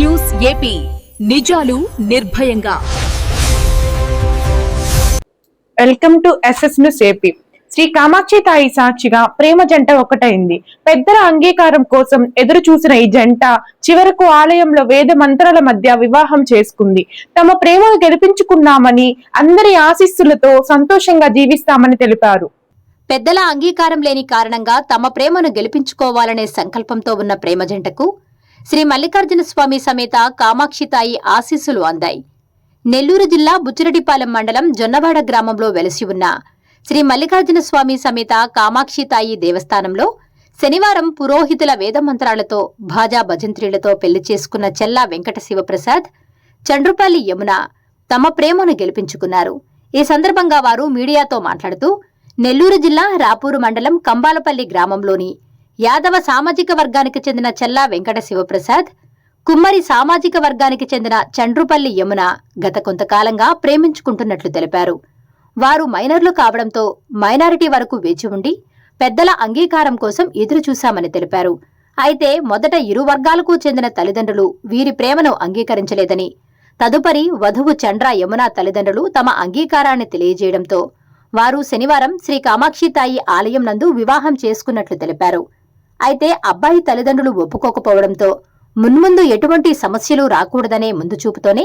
News AP నిజాలు నిర్భయంగా. Welcome to news AP. Shri Kamakshi తాయి సాక్షిగా ప్రేమ జంట ఒకటైంది. పెద్దల అంగీకారం కోసం ఎదురు చూసిన ఈ జంట చివరకు ఆలయంలో వేద మంత్రాల మధ్య వివాహం చేసుకుంది. తమ ప్రేమను గెలిపించుకున్నామని, అందరి ఆశీస్సులతో సంతోషంగా జీవిస్తామని తెలిపారు. పెద్దల అంగీకారం లేని కారణంగా తమ ప్రేమను గెలిపించుకోవాలనే సంకల్పంతో ఉన్న ప్రేమ జంటకు శ్రీ మల్లికార్జున స్వామి సమేత కామాక్షి తాయి ఆశీస్సులు అందాయి. నెల్లూరు జిల్లా బుచ్చిరెడ్డిపాలెం మండలం జొన్నవాడ గ్రామంలో వెలసి ఉన్న శ్రీ మల్లికార్జున స్వామి సమేత కామాక్షి తాయి దేవస్థానంలో శనివారం పురోహితుల వేదమంత్రాలతో భాజా భజంత్రీలతో పెళ్లి చేసుకున్న చెల్లా వెంకట శివప్రసాద్, చండ్రుపల్లి యమున తమ ప్రేమను గెలిపించుకున్నారు. ఈ సందర్భంగా వారు మీడియాతో మాట్లాడుతూ నెల్లూరు జిల్లా రాపూరు మండలం కంబాలపల్లి గ్రామంలోని యాదవ సామాజిక వర్గానికి చెందిన చెల్లా వెంకట శివప్రసాద్, కుమ్మరి సామాజిక వర్గానికి చెందిన చండ్రుపల్లి యమున గత కొంతకాలంగా ప్రేమించుకుంటున్నట్లు తెలిపారు. వారు మైనర్లు కావడంతో మైనారిటీ వరకు వేచి ఉండి పెద్దల అంగీకారం కోసం ఎదురుచూశామని తెలిపారు. అయితే మొదట ఇరు వర్గాలకు చెందిన తల్లిదండ్రులు వీరి ప్రేమను అంగీకరించలేదని, తదుపరి వధువు చండ్ర యమున తల్లిదండ్రులు తమ అంగీకారాన్ని తెలియజేయడంతో వారు శనివారం శ్రీ కామాక్షి తాయి ఆలయం నందు వివాహం చేసుకున్నట్లు తెలిపారు. అయితే అబ్బాయి తల్లిదండ్రులు ఒప్పుకోకపోవడంతో మున్ముందు ఎటువంటి సమస్యలు రాకూడదనే ముందు చూపుతోనే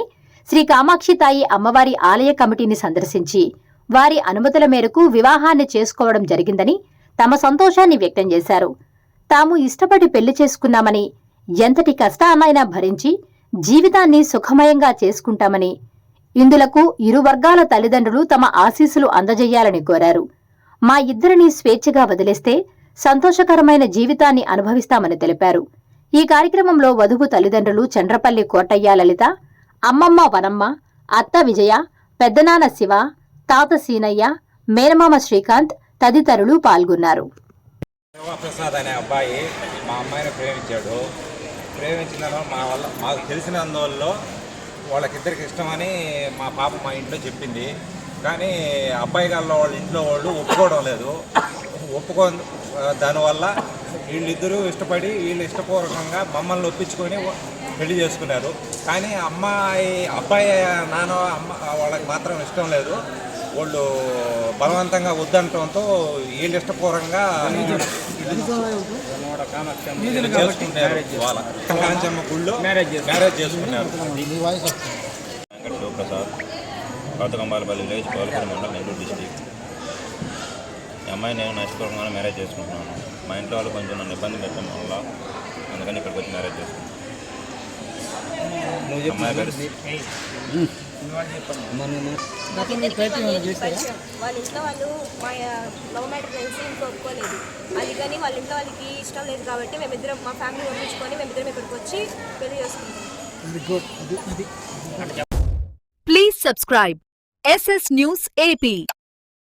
శ్రీ కామాక్షి తాయి అమ్మవారి ఆలయ కమిటీని సందర్శించి వారి అనుమతుల మేరకు వివాహాన్ని చేసుకోవడం జరిగిందని తమ సంతోషాన్ని వ్యక్తం చేశారు. తాము ఇష్టపడి పెళ్లి చేసుకున్నామని, ఎంతటి కష్టాన్నైనా భరించి జీవితాన్ని సుఖమయంగా చేసుకుంటామని, ఇందులకు ఇరు వర్గాల తల్లిదండ్రులు తమ ఆశీస్సులు అందజేయాలని కోరారు. మా ఇద్దరిని స్వేచ్ఛగా వదిలేస్తే సంతోషకరమైన జీవితాన్ని అనుభవిస్తామని తెలిపారు. ఈ కార్యక్రమంలో వధువు తల్లిదండ్రులు చండ్రపల్లి కోటయ్య లలిత, అమ్మమ్మ వనమ్మ, అత్త విజయ, పెద్దనాన్న శివ, తాత సీనయ్య, మేనమామ శ్రీకాంత్ తదితరులు పాల్గొన్నారు. శివప్రసాద్ అనే అబ్బాయి మా అమ్మాయిని ప్రేమించాడు. ప్రేమించిన మాకు తెలిసినందువల్ల వాళ్ళకిద్దరికి ఇష్టమని మా పాప మా ఇంట్లో చెప్పింది. కానీ అబ్బాయి గారు వాళ్ళ ఇంట్లో వాళ్ళు ఒప్పుకోవడం లేదు. దానివల్ల వీళ్ళిద్దరూ ఇష్టపడి వీళ్ళు ఇష్టపూర్వకంగా మమ్మల్ని ఒప్పించుకొని పెళ్లి చేసుకున్నారు. కానీ అబ్బాయి నాన్న అమ్మ వాళ్ళకి మాత్రం ఇష్టం లేదు. వాళ్ళు బలవంతంగా వద్దంటంతో వీళ్ళు ఇష్టపూర్వకంగా చేసుకుంటారు. వాళ్ళ కాంచమ్మ గుళ్ళో మ్యారేజ్ చేసుకున్నారు. వెంకట శివప్రసాద్, కొత్తకంబాలపల్లి విలేజ్, కోలపల్లి మండలం, నెల్లూరు డిస్టిక్. ఈ అమ్మాయి నేను నష్టపూర్వకంగా మ్యారేజ్ చేసుకుంటున్నాను. మా ఇంట్లో వాళ్ళు కొంచెం నన్ను ఇబ్బంది పెట్టడం వల్ల అందుకని ఇక్కడికి వచ్చి మ్యారేజ్ చేసుకున్నాను. అమ్మాయి పేరు వాళ్ళ ఇంట్లో వాళ్ళు మా లవ్ మ్యాటర్ తెలిసి ఇంట్లో ఒప్పుకోలేదు. అది కానీ వాళ్ళ ఇంట్లో వాళ్ళకి ఇష్టం లేదు కాబట్టి మేమిద్దరం మా ఫ్యామిలీ ఒప్పించుకొని మేమిద్దరం ఇక్కడికి వచ్చి పెళ్లి చేసుకుంటాం. Please subscribe news AP.